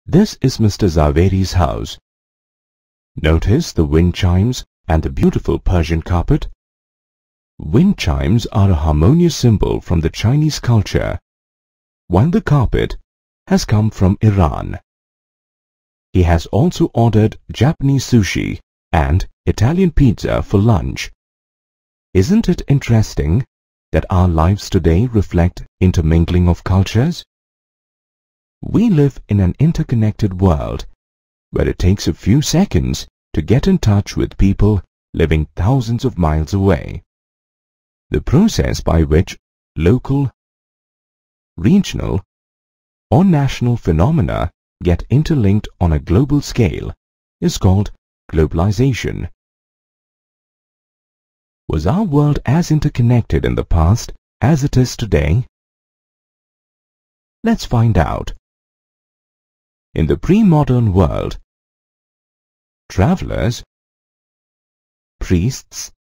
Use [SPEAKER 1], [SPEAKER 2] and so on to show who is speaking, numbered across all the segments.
[SPEAKER 1] This is Mr. Zaveri's house. Notice the wind chimes and the beautiful Persian carpet. Wind chimes are a harmonious symbol from the Chinese culture, while the carpet has come from Iran. He has also ordered Japanese sushi and Italian pizza for lunch. Isn't it interesting that our lives today reflect intermingling of cultures? We live in an interconnected world where it takes a few seconds to get in touch with people living thousands of miles away. The process by which local, regional, or national phenomena get interlinked on a global scale is called globalization. Was our world as interconnected in the past as it is today? Let's find out. In the pre-modern world, travelers, priests,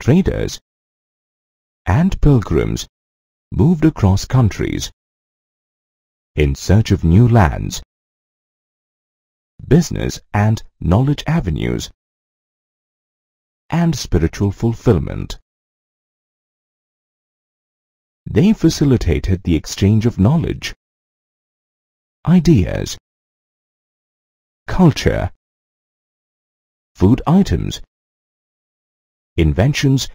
[SPEAKER 1] traders, and pilgrims moved across countries in search of new lands, business and knowledge avenues, and spiritual fulfillment. They facilitated the exchange of knowledge, ideas, culture, food items, inventions,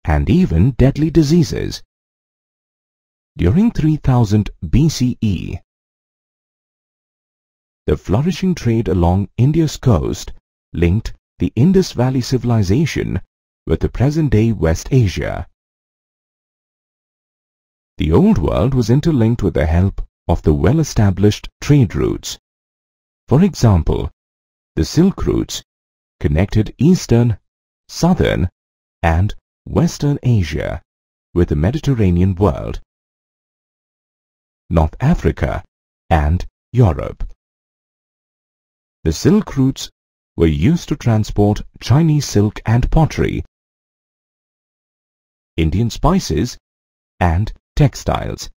[SPEAKER 1] and even deadly diseases. During 3000 BCE, the flourishing trade along India's coast linked the Indus Valley civilization with the present-day West Asia. The Old World was interlinked with the help of the well-established trade routes. For example, the Silk routes connected Eastern, Southern, and Western Asia with the Mediterranean world, North Africa, and Europe. The Silk routes were used to transport Chinese silk and pottery, Indian spices, and textiles.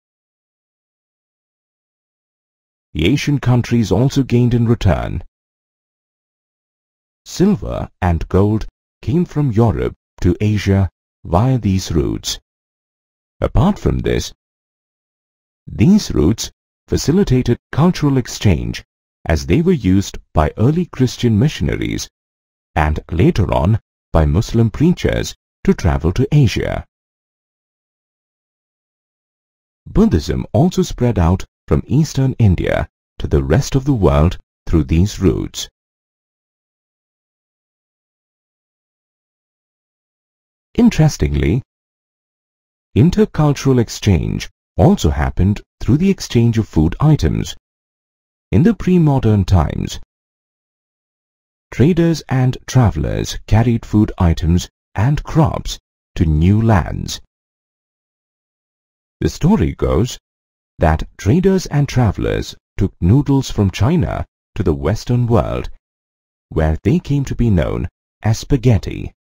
[SPEAKER 1] The Asian countries also gained in return. Silver and gold came from Europe to Asia via these routes. Apart from this, these routes facilitated cultural exchange as they were used by early Christian missionaries and later on by Muslim preachers to travel to Asia. Buddhism also spread out from eastern India to the rest of the world through these routes. Interestingly, intercultural exchange also happened through the exchange of food items. In the pre-modern times, traders and travelers carried food items and crops to new lands. The story goes that traders and travelers took noodles from China to the Western world, where they came to be known as spaghetti.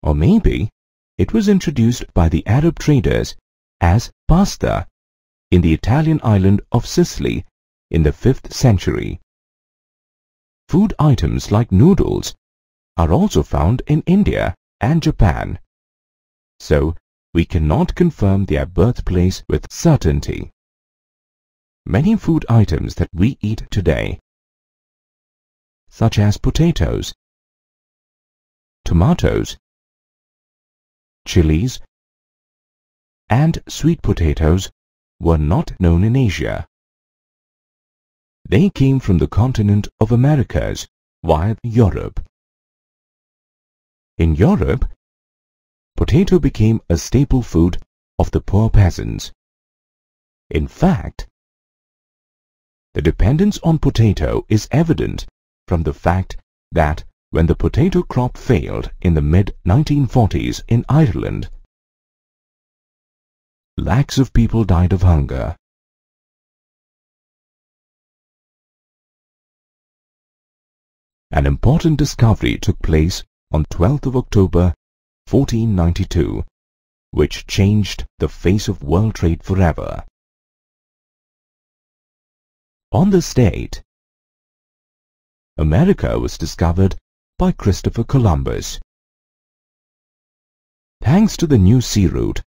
[SPEAKER 1] Or maybe it was introduced by the Arab traders as pasta in the Italian island of Sicily in the 5th century. Food items like noodles are also found in India and Japan, so we cannot confirm their birthplace with certainty. Many food items that we eat today, such as potatoes, tomatoes, chilies, and sweet potatoes, were not known in Asia. They came from the continent of Americas via Europe. In Europe, potato became a staple food of the poor peasants. In fact, the dependence on potato is evident from the fact that when the potato crop failed in the mid-1940s in Ireland, lakhs of people died of hunger. An important discovery took place on 12th of October 1492, which changed the face of world trade forever. On this date, America was discovered by Christopher Columbus. Thanks to the new sea route,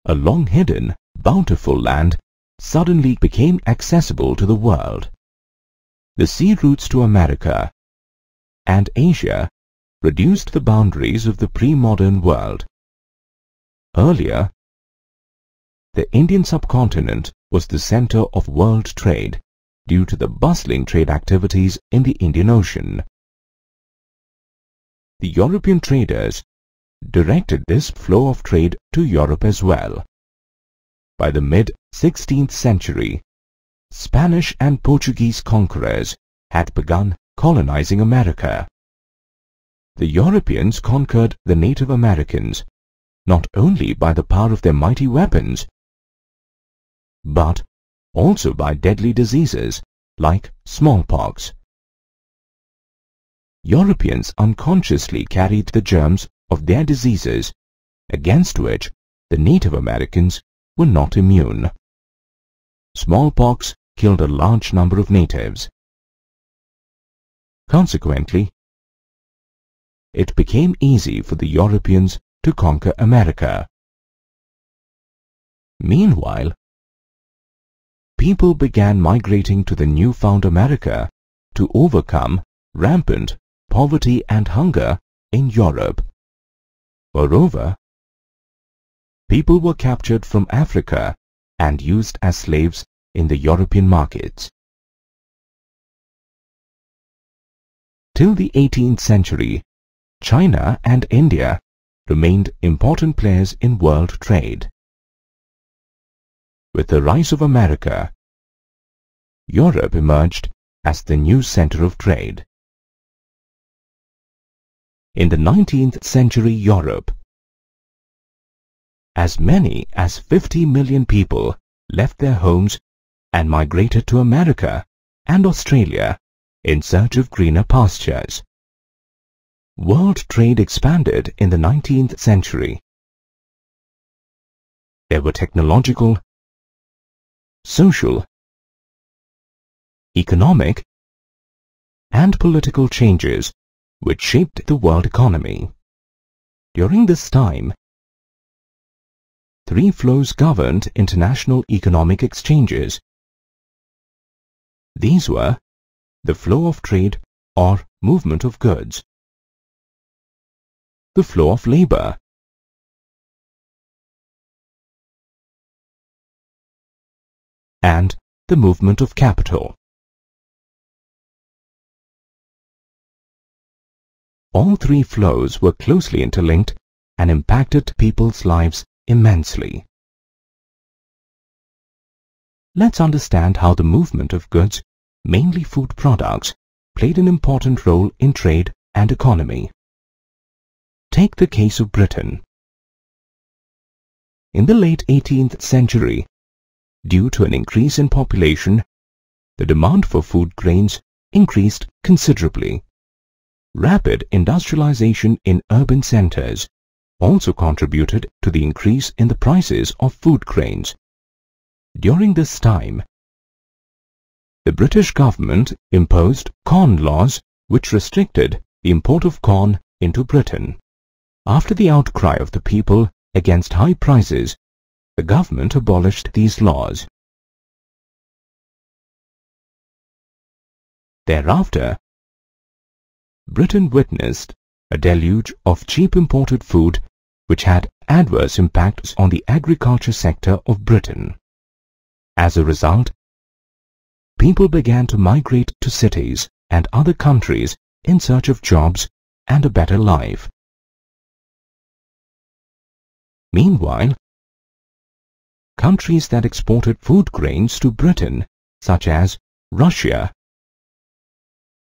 [SPEAKER 1] a long-hidden, bountiful land suddenly became accessible to the world. The sea routes to America and Asia reduced the boundaries of the pre-modern world. Earlier, the Indian subcontinent was the center of world trade due to the bustling trade activities in the Indian Ocean. The European traders directed this flow of trade to Europe as well. By the mid-16th century, Spanish and Portuguese conquerors had begun colonizing America. The Europeans conquered the Native Americans not only by the power of their mighty weapons, but also by deadly diseases like smallpox. Europeans unconsciously carried the germs of their diseases, against which the Native Americans were not immune. Smallpox killed a large number of natives. Consequently, it became easy for the Europeans to conquer America. Meanwhile, people began migrating to the newfound America to overcome rampant poverty and hunger in Europe. Moreover, people were captured from Africa and used as slaves in the European markets. Till the 18th century, China and India remained important players in world trade. With the rise of America, Europe emerged as the new center of trade. In the 19th century Europe, as many as 50 million people left their homes and migrated to America and Australia in search of greener pastures. World trade expanded in the 19th century. There were technological, social, economic, and political changes which shaped the world economy. During this time, three flows governed international economic exchanges. These were the flow of trade or movement of goods, the flow of labor, and the movement of capital. All three flows were closely interlinked and impacted people's lives immensely. Let's understand how the movement of goods, mainly food products, played an important role in trade and economy. Take the case of Britain. In the late 18th century, due to an increase in population, the demand for food grains increased considerably. Rapid industrialization in urban centers also contributed to the increase in the prices of food grains. During this time, the British government imposed corn laws which restricted the import of corn into Britain. After the outcry of the people against high prices, the government abolished these laws. Thereafter, Britain witnessed a deluge of cheap imported food which had adverse impacts on the agriculture sector of Britain. As a result, people began to migrate to cities and other countries in search of jobs and a better life. Meanwhile, countries that exported food grains to Britain, such as Russia,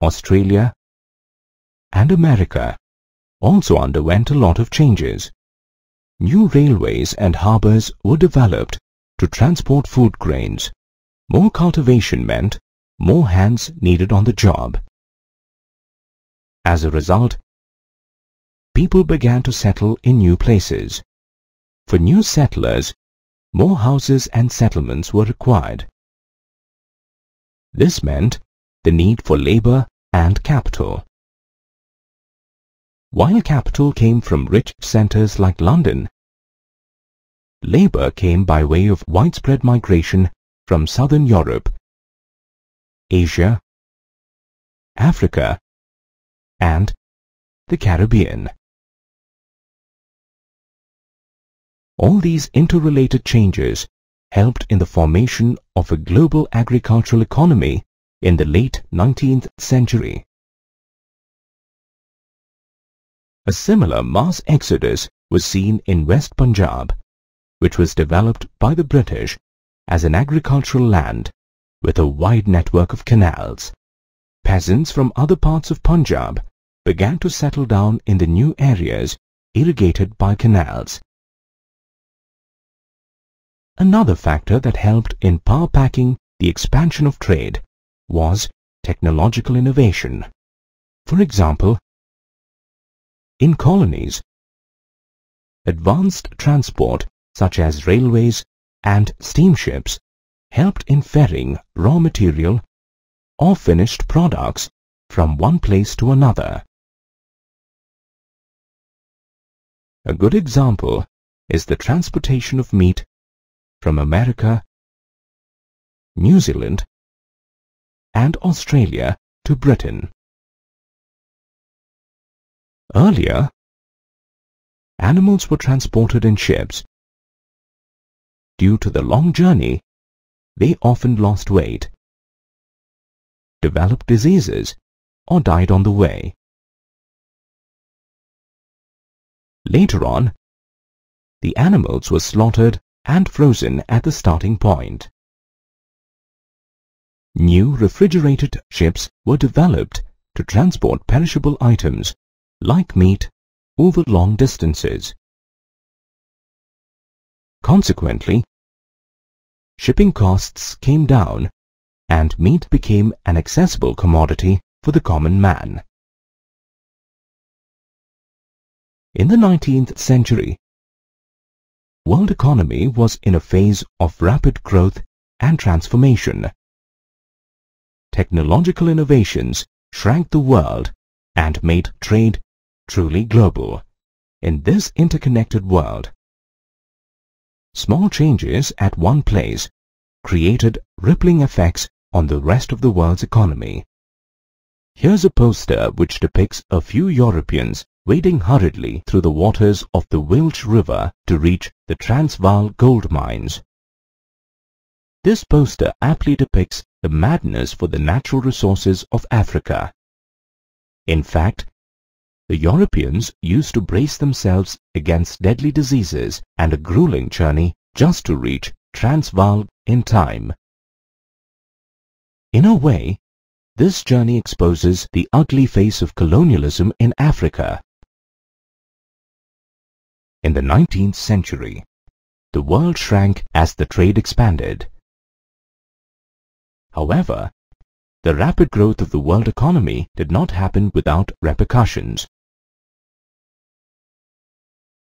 [SPEAKER 1] Australia, and America, also underwent a lot of changes. New railways and harbors were developed to transport food grains. More cultivation meant more hands needed on the job. As a result, people began to settle in new places. For new settlers, more houses and settlements were required. This meant the need for labor and capital. While capital came from rich centers like London, labor came by way of widespread migration from Southern Europe, Asia, Africa, and the Caribbean. All these interrelated changes helped in the formation of a global agricultural economy in the late 19th century. A similar mass exodus was seen in West Punjab, which was developed by the British as an agricultural land with a wide network of canals. Peasants from other parts of Punjab began to settle down in the new areas irrigated by canals. Another factor that helped in power-packing the expansion of trade was technological innovation. For example, in colonies, advanced transport such as railways and steamships helped in ferrying raw material or finished products from one place to another. A good example is the transportation of meat from America, New Zealand, and Australia to Britain. Earlier, animals were transported in ships. Due to the long journey, they often lost weight, developed diseases, or died on the way. Later on, the animals were slaughtered and frozen at the starting point. New refrigerated ships were developed to transport perishable items like meat over long distances. Consequently, shipping costs came down and meat became an accessible commodity for the common man. In the 19th century, world economy was in a phase of rapid growth and transformation. Technological innovations shrank the world and made trade truly global. In this interconnected world, small changes at one place created rippling effects on the rest of the world's economy. Here's a poster which depicts a few Europeans wading hurriedly through the waters of the Welsh River to reach the Transvaal gold mines. This poster aptly depicts the madness for the natural resources of Africa. In fact, the Europeans used to brace themselves against deadly diseases and a grueling journey just to reach Transvaal in time. In a way, this journey exposes the ugly face of colonialism in Africa. In the 19th century, the world shrank as the trade expanded. However, the rapid growth of the world economy did not happen without repercussions.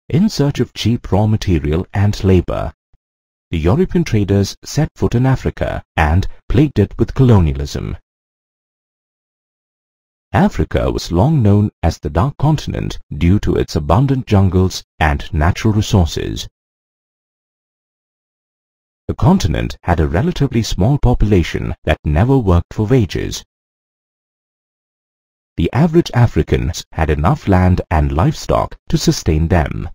[SPEAKER 1] In search of cheap raw material and labor, the European traders set foot in Africa and plagued it with colonialism. Africa was long known as the Dark Continent due to its abundant jungles and natural resources. The continent had a relatively small population that never worked for wages. The average Africans had enough land and livestock to sustain them.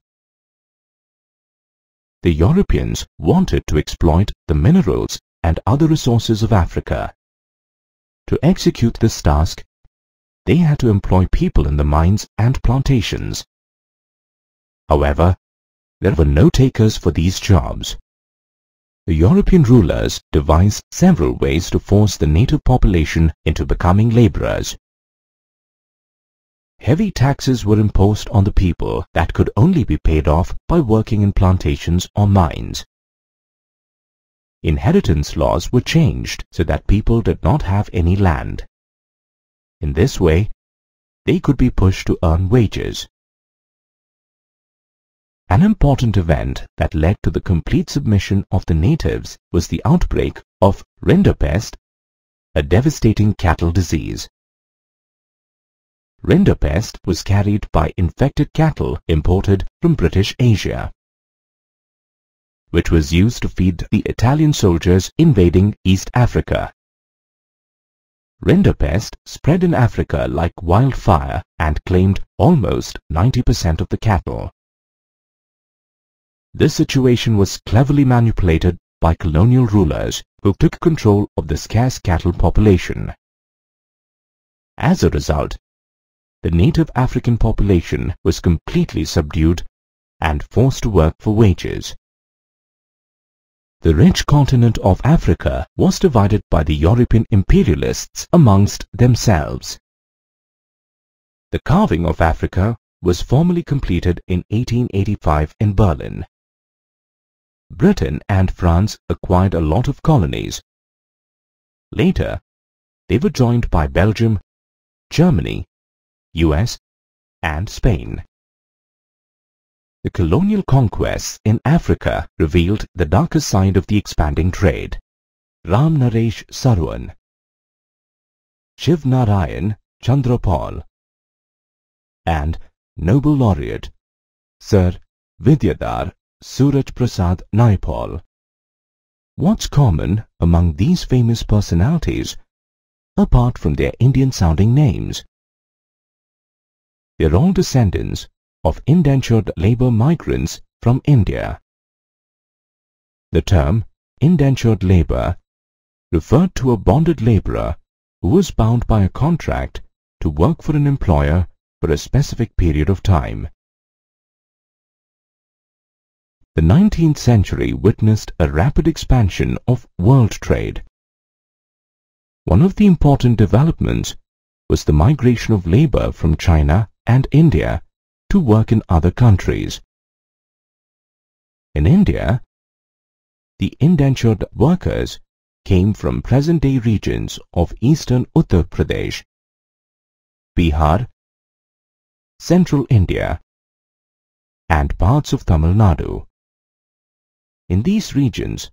[SPEAKER 1] The Europeans wanted to exploit the minerals and other resources of Africa. To execute this task, they had to employ people in the mines and plantations. However, there were no takers for these jobs. The European rulers devised several ways to force the native population into becoming laborers. Heavy taxes were imposed on the people that could only be paid off by working in plantations or mines. Inheritance laws were changed so that people did not have any land. In this way, they could be pushed to earn wages. An important event that led to the complete submission of the natives was the outbreak of Rinderpest a devastating cattle disease. Rinderpest was carried by infected cattle imported from British Asia, which was used to feed the Italian soldiers invading East Africa. Rinderpest spread in Africa like wildfire and claimed almost 90% of the cattle. This situation was cleverly manipulated by colonial rulers who took control of the scarce cattle population. As a result, the native African population was completely subdued and forced to work for wages. The rich continent of Africa was divided by the European imperialists amongst themselves. The carving of Africa was formally completed in 1885 in Berlin. Britain and France acquired a lot of colonies. Later, they were joined by Belgium, Germany, US, and Spain. The colonial conquests in Africa revealed the darker side of the expanding trade. Ram Naresh Sarwan, Shiv Narayan Chandrapal, and Nobel laureate Sir Vidyadhar Suraj Prasad Naipaul. What's common among these famous personalities, apart from their Indian-sounding names? They're all descendants of indentured labor migrants from India. The term indentured labor referred to a bonded laborer who was bound by a contract to work for an employer for a specific period of time. The 19th century witnessed a rapid expansion of world trade. One of the important developments was the migration of labor from China and India to work in other countries. In India, the indentured workers came from present-day regions of eastern Uttar Pradesh, Bihar, central India, and parts of Tamil Nadu. In these regions,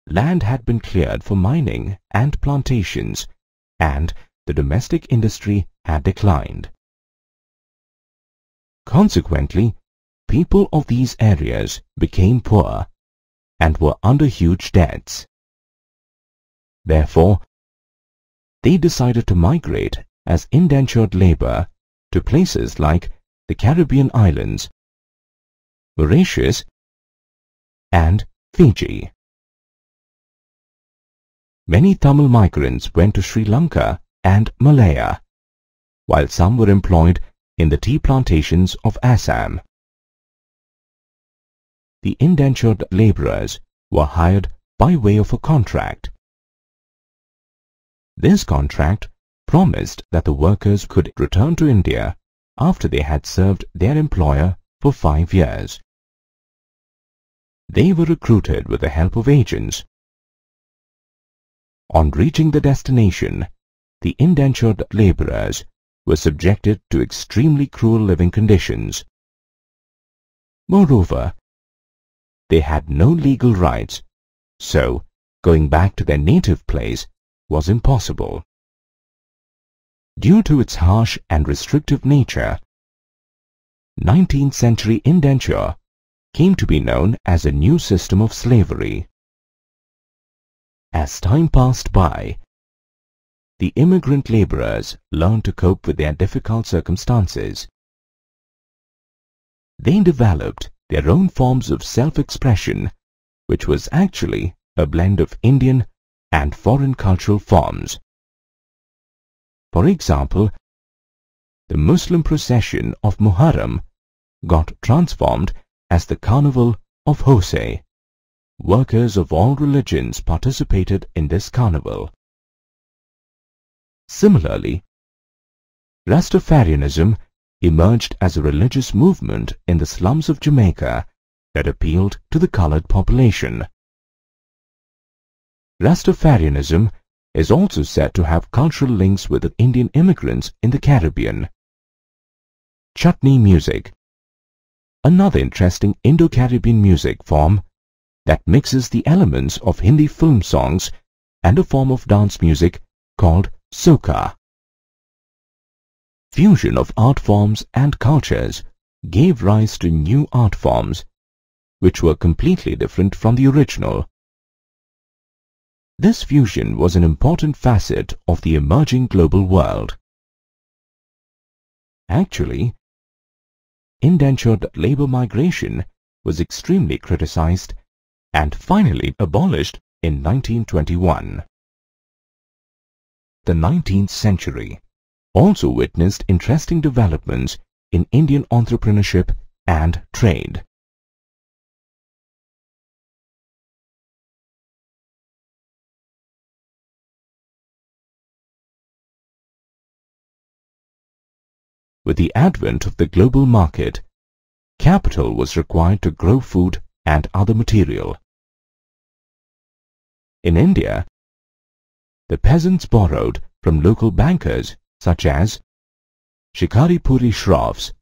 [SPEAKER 1] land had been cleared for mining and plantations, and the domestic industry had declined. Consequently, people of these areas became poor and were under huge debts. Therefore, they decided to migrate as indentured labor to places like the Caribbean islands, Mauritius, and Fiji. Many Tamil migrants went to Sri Lanka and Malaya, while some were employed in the tea plantations of Assam. The indentured laborers were hired by way of a contract. This contract promised that the workers could return to India after they had served their employer for 5 years. They were recruited with the help of agents. On reaching the destination, the indentured laborers were subjected to extremely cruel living conditions. Moreover, they had no legal rights, so going back to their native place was impossible. Due to its harsh and restrictive nature, 19th century indenture came to be known as a new system of slavery. As time passed by, the immigrant laborers learned to cope with their difficult circumstances. They developed their own forms of self-expression, which was actually a blend of Indian and foreign cultural forms. For example, the Muslim procession of Muharram got transformed as the Carnival of Hosay. Workers of all religions participated in this carnival. Similarly, Rastafarianism emerged as a religious movement in the slums of Jamaica that appealed to the colored population. Rastafarianism is also said to have cultural links with the Indian immigrants in the Caribbean. Chutney music, another interesting Indo-Caribbean music form that mixes the elements of Hindi film songs and a form of dance music called soca. Fusion of art forms and cultures gave rise to new art forms which were completely different from the original. This fusion was an important facet of the emerging global world. Actually, indentured labor migration was extremely criticized and finally abolished in 1921. The 19th century also witnessed interesting developments in Indian entrepreneurship and trade. With the advent of the global market, capital was required to grow food and other material. In India, the peasants borrowed from local bankers such as Shikaripuri Shroffs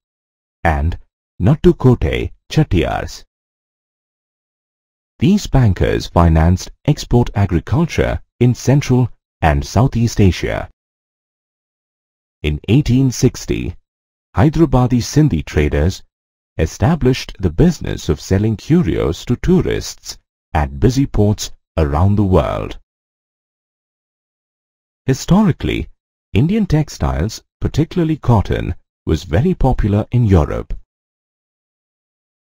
[SPEAKER 1] and Nattukote Chettiars. These bankers financed export agriculture in Central and Southeast Asia. In 1860, Hyderabadi Sindhi traders established the business of selling curios to tourists at busy ports around the world. Historically, Indian textiles, particularly cotton, was very popular in Europe.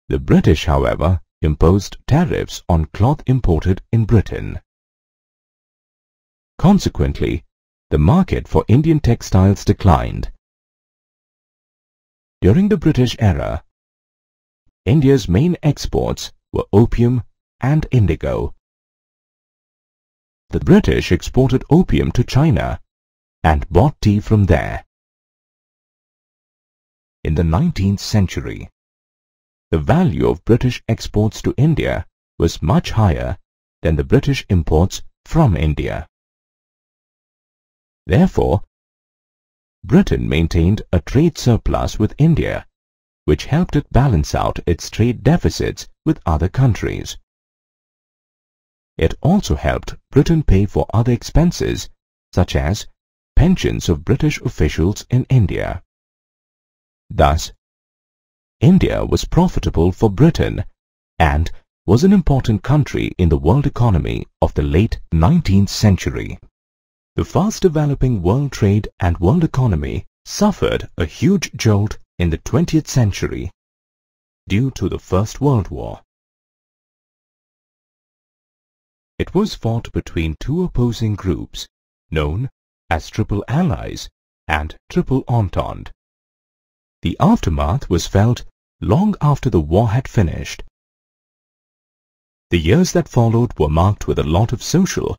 [SPEAKER 1] The British, however, imposed tariffs on cloth imported in Britain. Consequently, the market for Indian textiles declined. During the British era, India's main exports were opium and indigo. The British exported opium to China and bought tea from there. In the 19th century, the value of British exports to India was much higher than the British imports from India. Therefore, Britain maintained a trade surplus with India, which helped it balance out its trade deficits with other countries. It also helped Britain pay for other expenses, such as pensions of British officials in India. Thus, India was profitable for Britain and was an important country in the world economy of the late 19th century. The fast-developing world trade and world economy suffered a huge jolt in the 20th century due to the First World War. It was fought between two opposing groups known as Triple Allies and Triple Entente. The aftermath was felt long after the war had finished. The years that followed were marked with a lot of social,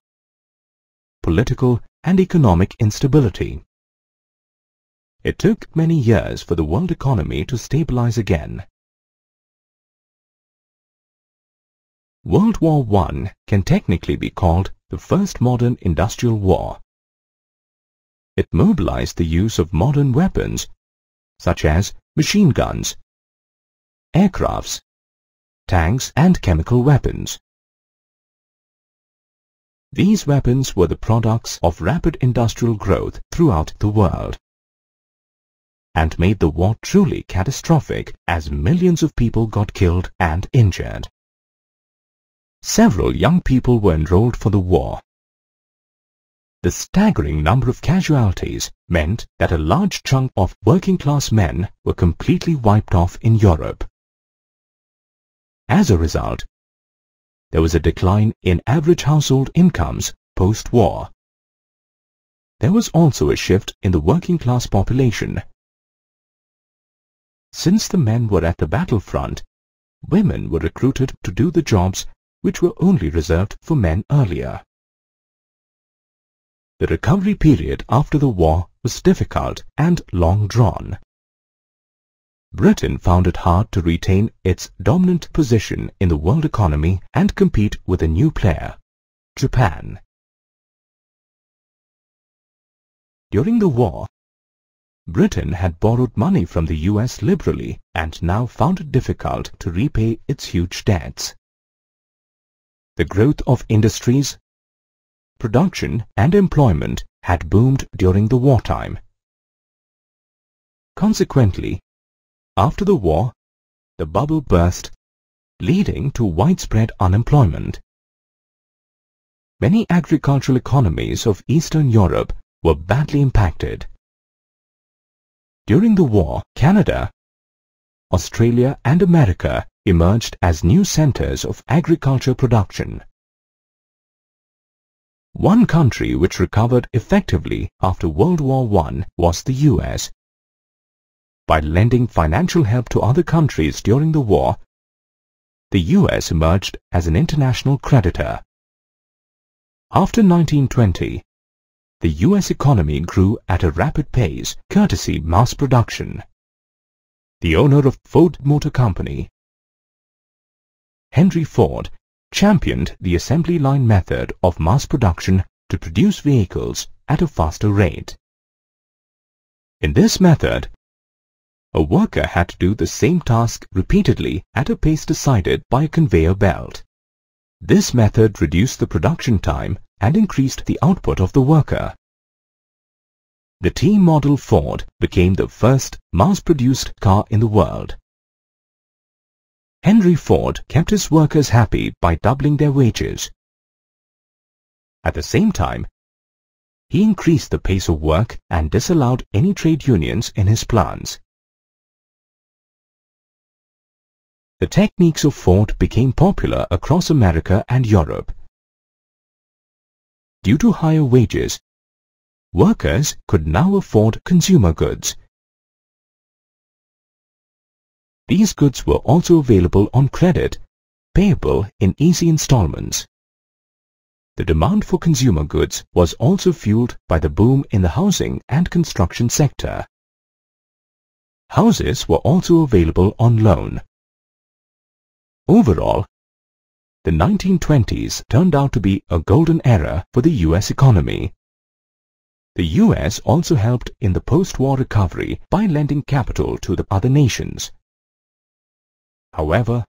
[SPEAKER 1] political and economic instability. It took many years for the world economy to stabilize again. World War I can technically be called the first modern industrial war. It mobilized the use of modern weapons such as machine guns, aircrafts, tanks and chemical weapons. These weapons were the products of rapid industrial growth throughout the world and made the war truly catastrophic as millions of people got killed and injured. Several young people were enrolled for the war. The staggering number of casualties meant that a large chunk of working-class men were completely wiped off in Europe. As a result, there was a decline in average household incomes post-war. There was also a shift in the working-class population. Since the men were at the battlefront, women were recruited to do the jobs which were only reserved for men earlier. The recovery period after the war was difficult and long drawn. Britain found it hard to retain its dominant position in the world economy and compete with a new player, Japan. During the war, Britain had borrowed money from the US liberally and now found it difficult to repay its huge debts. The growth of industries, production and employment had boomed during the wartime. Consequently, after the war, the bubble burst, leading to widespread unemployment. Many agricultural economies of Eastern Europe were badly impacted. During the war, Canada, Australia and America emerged as new centers of agriculture production. One country which recovered effectively after World War I was the US. By lending financial help to other countries during the war, the US emerged as an international creditor. After 1920, the US economy grew at a rapid pace courtesy mass production. The owner of Ford Motor Company, Henry Ford, championed the assembly line method of mass production to produce vehicles at a faster rate. In this method, a worker had to do the same task repeatedly at a pace decided by a conveyor belt. This method reduced the production time and increased the output of the worker. The T-model Ford became the first mass-produced car in the world. Henry Ford kept his workers happy by doubling their wages. At the same time, he increased the pace of work and disallowed any trade unions in his plants. The techniques of Ford became popular across America and Europe. Due to higher wages, workers could now afford consumer goods. These goods were also available on credit, payable in easy installments. The demand for consumer goods was also fueled by the boom in the housing and construction sector. Houses were also available on loan. Overall, the 1920s turned out to be a golden era for the US economy. The US also helped in the post-war recovery by lending capital to the other nations. However,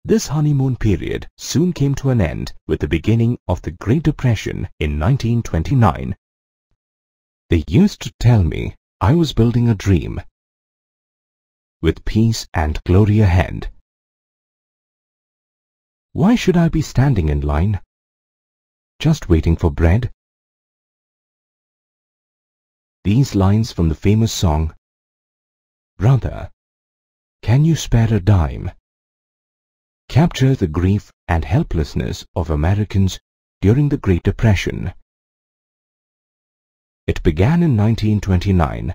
[SPEAKER 1] this honeymoon period soon came to an end with the beginning of the Great Depression in 1929. They used to tell me I was building a dream, with peace and glory ahead. Why should I be standing in line, just waiting for bread? These lines from the famous song, "Brother, can you spare a dime?" capture the grief and helplessness of Americans during the Great Depression. It began in 1929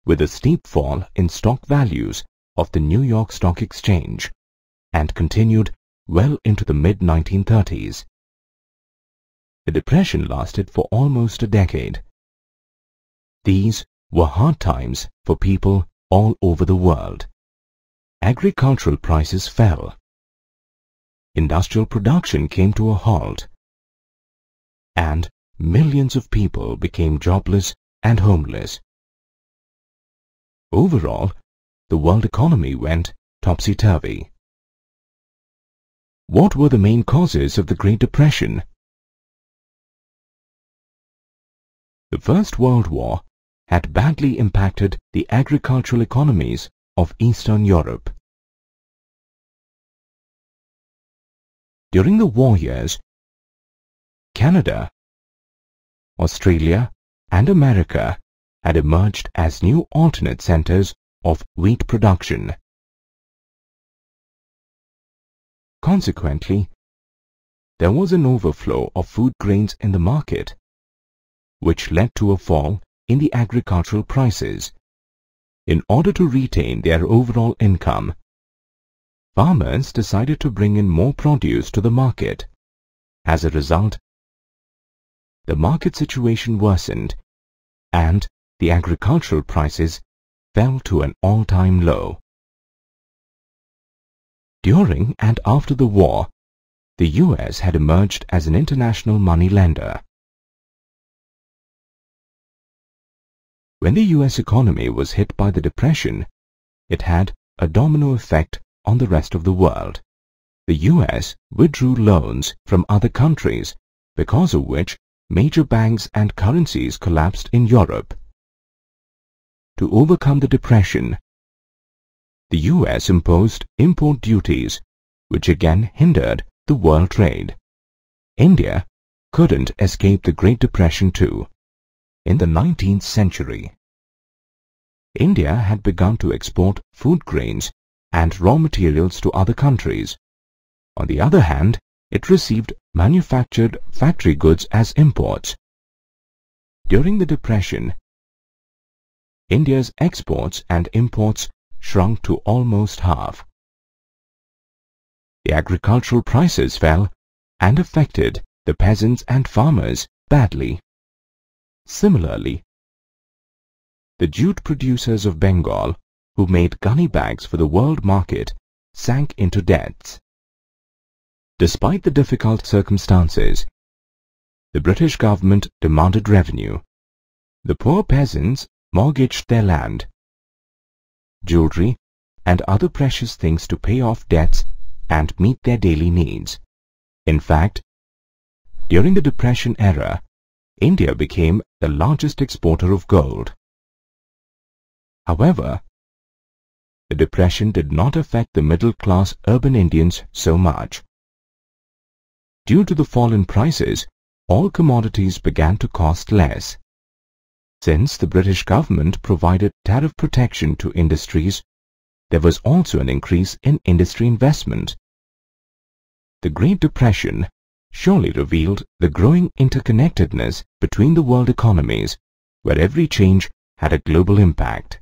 [SPEAKER 1] with a steep fall in stock values of the New York Stock Exchange and continued well into the mid-1930s. The Depression lasted for almost a decade. These were hard times for people all over the world. Agricultural prices fell. Industrial production came to a halt. And millions of people became jobless and homeless. Overall, the world economy went topsy-turvy. What were the main causes of the Great Depression? The First World War had badly impacted the agricultural economies of Eastern Europe. During the war years, Canada, Australia and America had emerged as new alternate centers of wheat production. Consequently, there was an overflow of food grains in the market, which led to a fall in the agricultural prices. In order to retain their overall income, farmers decided to bring in more produce to the market. As a result, the market situation worsened and the agricultural prices fell to an all-time low. During and after the war, the US had emerged as an international money lender. When the US economy was hit by the Depression, it had a domino effect on the rest of the world. The US withdrew loans from other countries, because of which major banks and currencies collapsed in Europe. To overcome the depression, the US imposed import duties, which again hindered the world trade. India couldn't escape the Great Depression too. In the 19th century, India had begun to export food grains and raw materials to other countries. On the other hand, it received manufactured factory goods as imports. During the Depression, India's exports and imports shrunk to almost half. The agricultural prices fell and affected the peasants and farmers badly. Similarly, the jute producers of Bengal, who made gunny bags for the world market, sank into debts. Despite the difficult circumstances, the British government demanded revenue. The poor peasants mortgaged their land, jewelry, and other precious things to pay off debts and meet their daily needs. In fact, during the Depression era, India became the largest exporter of gold. However, the Depression did not affect the middle-class urban Indians so much. Due to the fall in prices, all commodities began to cost less. Since the British government provided tariff protection to industries, there was also an increase in industry investment. The Great Depression surely revealed the growing interconnectedness between the world economies, where every change had a global impact.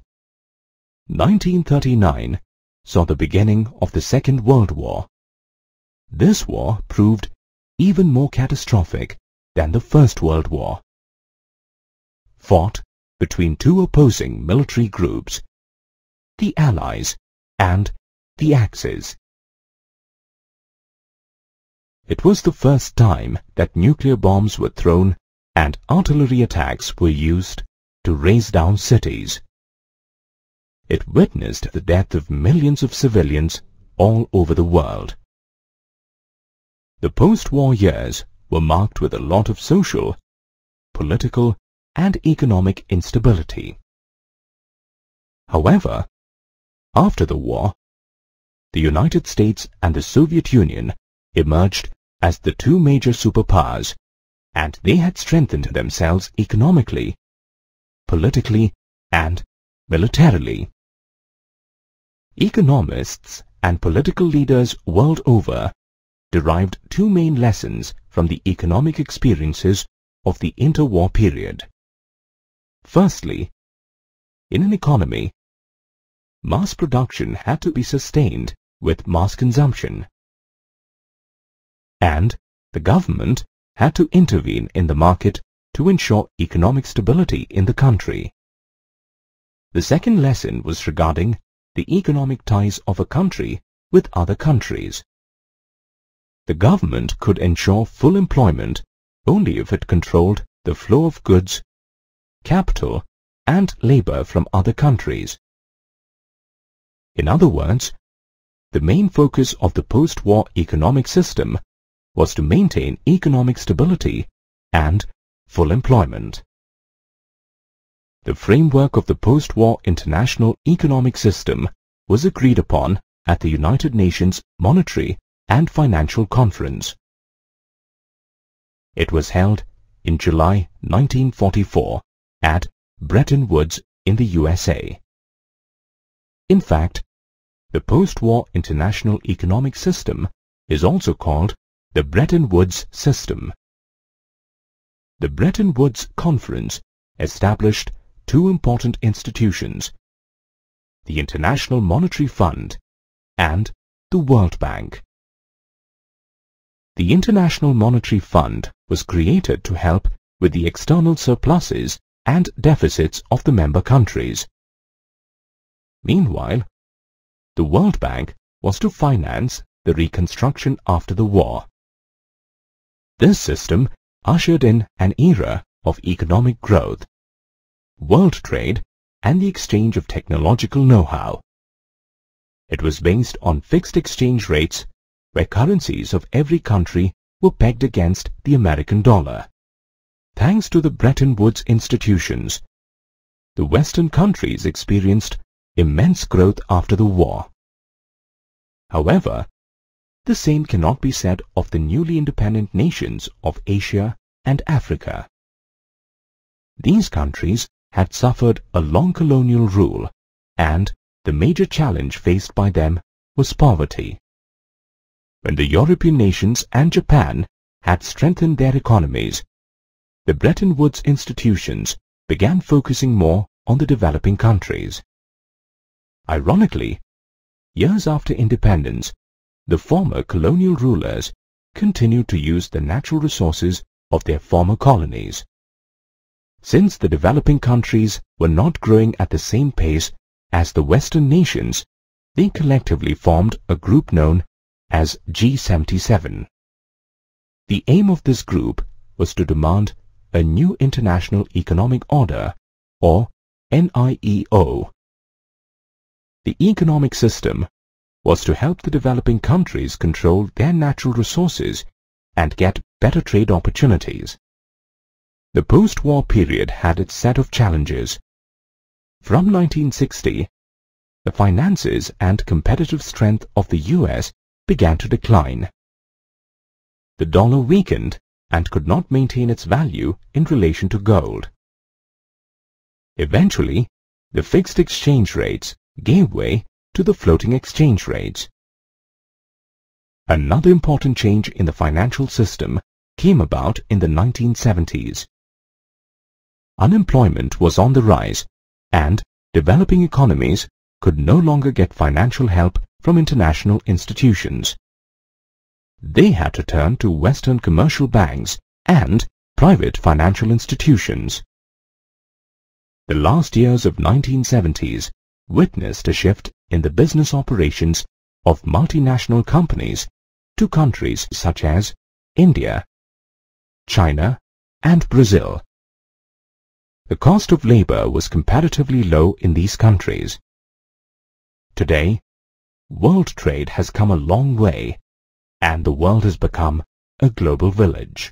[SPEAKER 1] 1939 saw the beginning of the Second World War. This war proved even more catastrophic than the First World War. Fought between two opposing military groups, the Allies and the Axis. It was the first time that nuclear bombs were thrown and artillery attacks were used to raze down cities. It witnessed the death of millions of civilians all over the world. The post-war years were marked with a lot of social, political, and economic instability. However, after the war, the United States and the Soviet Union emerged as the two major superpowers, and they had strengthened themselves economically, politically, and militarily. Economists and political leaders world over derived two main lessons from the economic experiences of the interwar period. Firstly, in an economy, mass production had to be sustained with mass consumption, and the government had to intervene in the market to ensure economic stability in the country. The second lesson was regarding the economic ties of a country with other countries. The government could ensure full employment only if it controlled the flow of goods, capital, and labor from other countries. In other words, the main focus of the post-war economic system was to maintain economic stability and full employment. The framework of the post-war international economic system was agreed upon at the United Nations Monetary and Financial Conference. It was held in July 1944 at Bretton Woods in the USA. In fact, the post-war international economic system is also called the Bretton Woods system. The Bretton Woods Conference established two important institutions, the International Monetary Fund and the World Bank. The International Monetary Fund was created to help with the external surpluses and deficits of the member countries. Meanwhile, the World Bank was to finance the reconstruction after the war. This system ushered in an era of economic growth, world trade, and the exchange of technological know-how. It was based on fixed exchange rates where currencies of every country were pegged against the American dollar. Thanks to the Bretton Woods institutions, the Western countries experienced immense growth after the war. However, the same cannot be said of the newly independent nations of Asia and Africa. These countries had suffered a long colonial rule, and the major challenge faced by them was poverty. When the European nations and Japan had strengthened their economies, the Bretton Woods institutions began focusing more on the developing countries. Ironically, years after independence, the former colonial rulers continued to use the natural resources of their former colonies. Since the developing countries were not growing at the same pace as the Western nations, they collectively formed a group known as G77. The aim of this group was to demand a new international economic order, or NIEO. The economic system was to help the developing countries control their natural resources and get better trade opportunities. The post-war period had its set of challenges. From 1960, the finances and competitive strength of the US began to decline. The dollar weakened and could not maintain its value in relation to gold. Eventually, the fixed exchange rates gave way to the floating exchange rates. Another important change in the financial system came about in the 1970s. Unemployment was on the rise, and developing economies could no longer get financial help from international institutions. They had to turn to Western commercial banks and private financial institutions. The last years of 1970s witnessed a shift in the business operations of multinational companies to countries such as India, China, and Brazil. The cost of labor was comparatively low in these countries. Today, world trade has come a long way, and the world has become a global village.